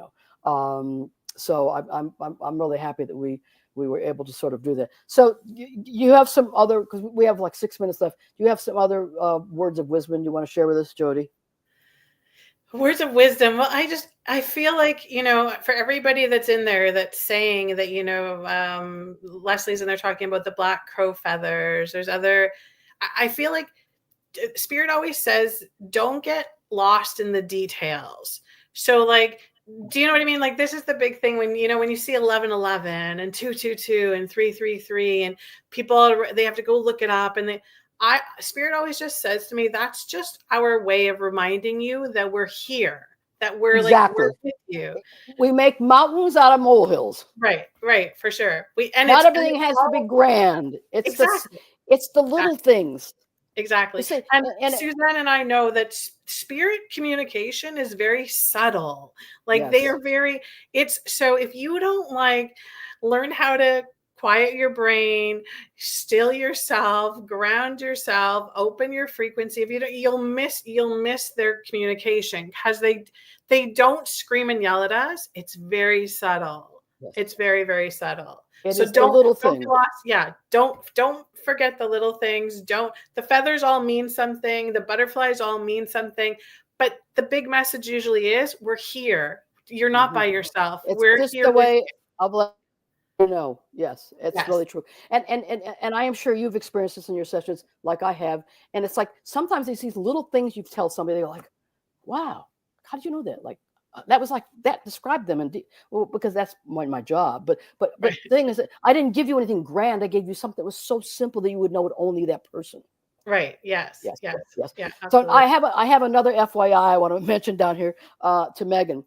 so I'm really happy that we were able to sort of do that. So you have some other, because we have like 6 minutes left. Do you have some other words of wisdom you want to share with us, Jodi? Words of wisdom. Well, I feel like, for everybody that's in there that's saying that, Leslie's in there talking about the black crow feathers. There's other, I feel like Spirit always says, don't get lost in the details. So like, do you know what I mean? Like, this is the big thing when you see 1111 and 222 and 333 and people, they have to go look it up, and Spirit always just says to me, that's just our way of reminding you that we're here, that we're exactly. like, we're with you. We make mountains out of molehills. Right, for sure. Not everything has to be grand. It's exactly. It's the little things. Exactly. And Suzanne and I know that spirit communication is very subtle. Like, yes. They are very, so if you don't learn how to quiet your brain, still yourself, ground yourself, open your frequency, if you don't, you'll miss their communication, because they don't scream and yell at us. It's very subtle. Yes. It's very, very subtle. So don't be lost. Yeah. Don't forget the little things. The feathers all mean something. The butterflies all mean something. But the big message usually is, we're here. You're not by yourself. We're just here. The way of let you know. Yes, it's really true. And I am sure you've experienced this in your sessions, like I have. And it's like sometimes they see these little things you tell somebody, they're like, "Wow, how did you know that?" Like, that was like that described them, and because that's my job. But the thing is that I didn't give you anything grand. I gave you something that was so simple that you would know it only that person. Right. Yes. Yeah, so I have another FYI I want to mention down here to Megan.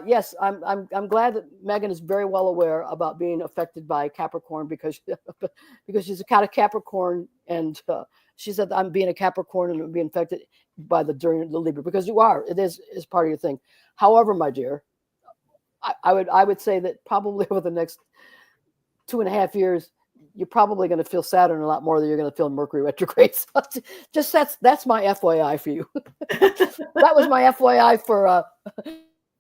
Yes, I'm glad that Megan is very well aware about being affected by Capricorn, because she's a kind of Capricorn, and she said, I'm being a Capricorn and being affected by during the Libra, because it is part of your thing. However, my dear, I would say that probably over the next 2.5 years, you're probably going to feel Saturn a lot more than you're going to feel Mercury retrograde. So just that's my FYI for you. That was my FYI for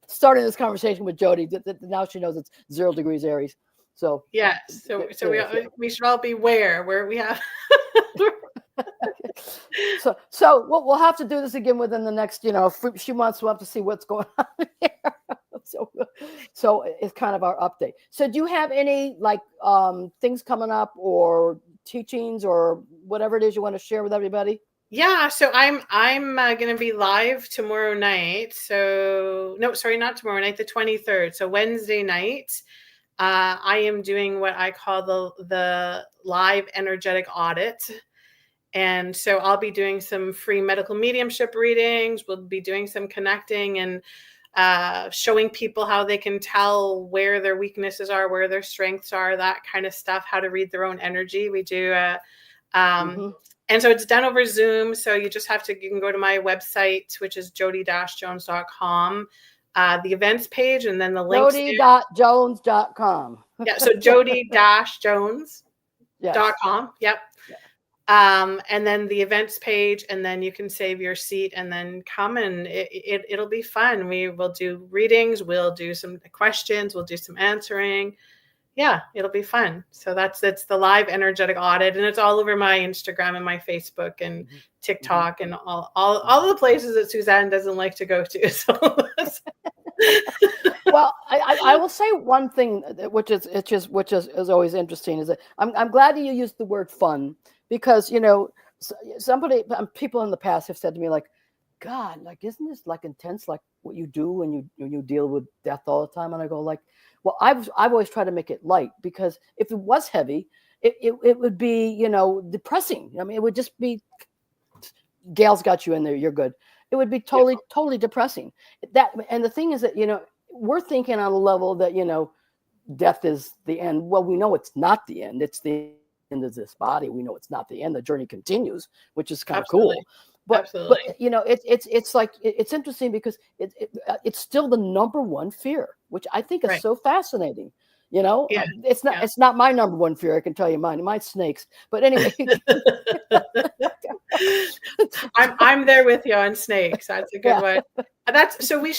starting this conversation with Jodi. Now she knows it's 0 degrees Aries. So yeah, so we should all beware where we have. So we'll have to do this again within the next few months. We'll have to see what's going on here. So it's kind of our update. So do you have any things coming up, or teachings, or whatever it is you want to share with everybody? Yeah, so I'm going to be live tomorrow night. So no, sorry, not tomorrow night, the 23rd. So Wednesday night, I am doing what I call the live energetic audit. And so I'll be doing some free medical mediumship readings. We'll be doing some connecting and showing people how they can tell where their weaknesses are, where their strengths are, that kind of stuff, how to read their own energy. We do, and so it's done over Zoom. So you can go to my website, which is jodi-jones.com, the events page, and then the link. Jodi.jones.com. Yeah. So Jodi-Jones. Yes. .com. Yep. Yeah. And then the events page, and then you can save your seat and then come, and it'll be fun. We will do readings. We'll do some questions. We'll do some answering. Yeah, it'll be fun. So that's the live energetic audit, and it's all over my Instagram and my Facebook and TikTok and all the places that Suzanne doesn't like to go to. So Well, I will say one thing, which is always interesting, is that I'm glad that you used the word fun, because people in the past have said to me, like, God, like, isn't this like intense, like what you do when you deal with death all the time? And I go, like, well, I've always tried to make it light, because if it was heavy, it would be depressing. I mean, it would just be, Gail's got you in there, you're good. It would be totally depressing. And the thing is that we're thinking on a level that death is the end. Well, we know it's not the end. It's the end of this body. We know it's not the end. The journey continues, which is kind of cool. But it's like, it's interesting, because it's still the number one fear, which I think is so fascinating. It's not my number one fear. I can tell you mine. Mine's snakes. But anyway, I'm there with you on snakes. That's a good one. So we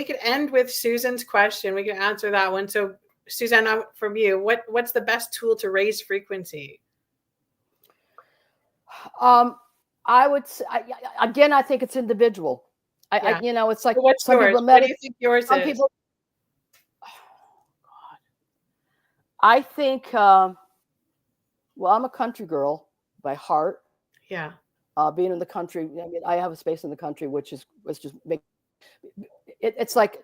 could end with Susan's question. We can answer that one. So Suzanne, from you, what's the best tool to raise frequency? I would say, again, I think it's individual. It's like, what's some yours? people What do you think yours some is? people, I think, well, I'm a country girl by heart. Yeah. Being in the country, I mean, I have a space in the country, which just make it's like,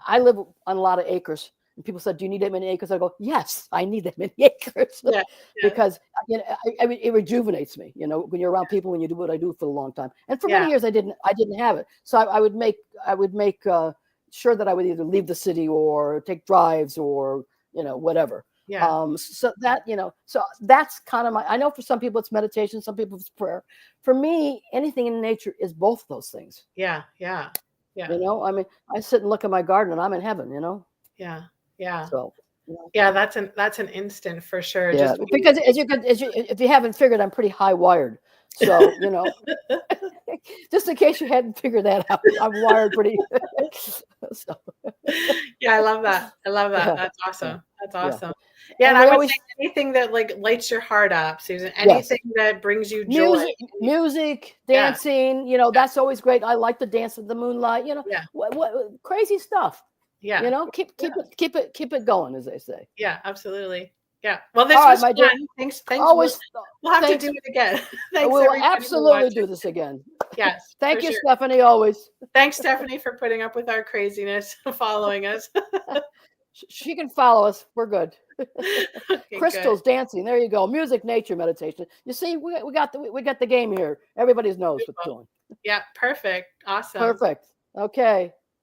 I live on a lot of acres. And people said, "Do you need that many acres?" I go, "Yes, I need that many acres." Because I mean, it rejuvenates me. When you're around people, when you do what I do for a long time, and for many years I didn't have it. So I would make sure that I would either leave the city or take drives or whatever. So that's kind of I know for some people it's meditation, some people it's prayer. For me, anything in nature is both those things. Yeah. I mean, I sit and look at my garden and I'm in heaven. Yeah. So. Yeah, that's an instant for sure. Yeah, because if you haven't figured, I'm pretty high wired. So just in case you hadn't figured that out, I'm wired pretty. So. Yeah, I love that. That's awesome. That's awesome. Yeah, and I would say anything that like lights your heart up, Susan. Anything that brings you joy. Music, dancing. That's always great. I like to dance in the moonlight. What crazy stuff. Yeah. Keep it going, as they say. Yeah, absolutely. Yeah. Well, this was fun. Thanks. Always. We'll have to do it again. Thanks, we'll absolutely do this again. Yes. Thank you, Stephanie, always. Thanks, Stephanie, for putting up with our craziness, following us. She can follow us. We're good. Okay, Crystals, dancing. There you go. Music, nature, meditation. You see, we got the game here. Everybody knows what's doing. Yeah, perfect. Awesome. Perfect. Okay.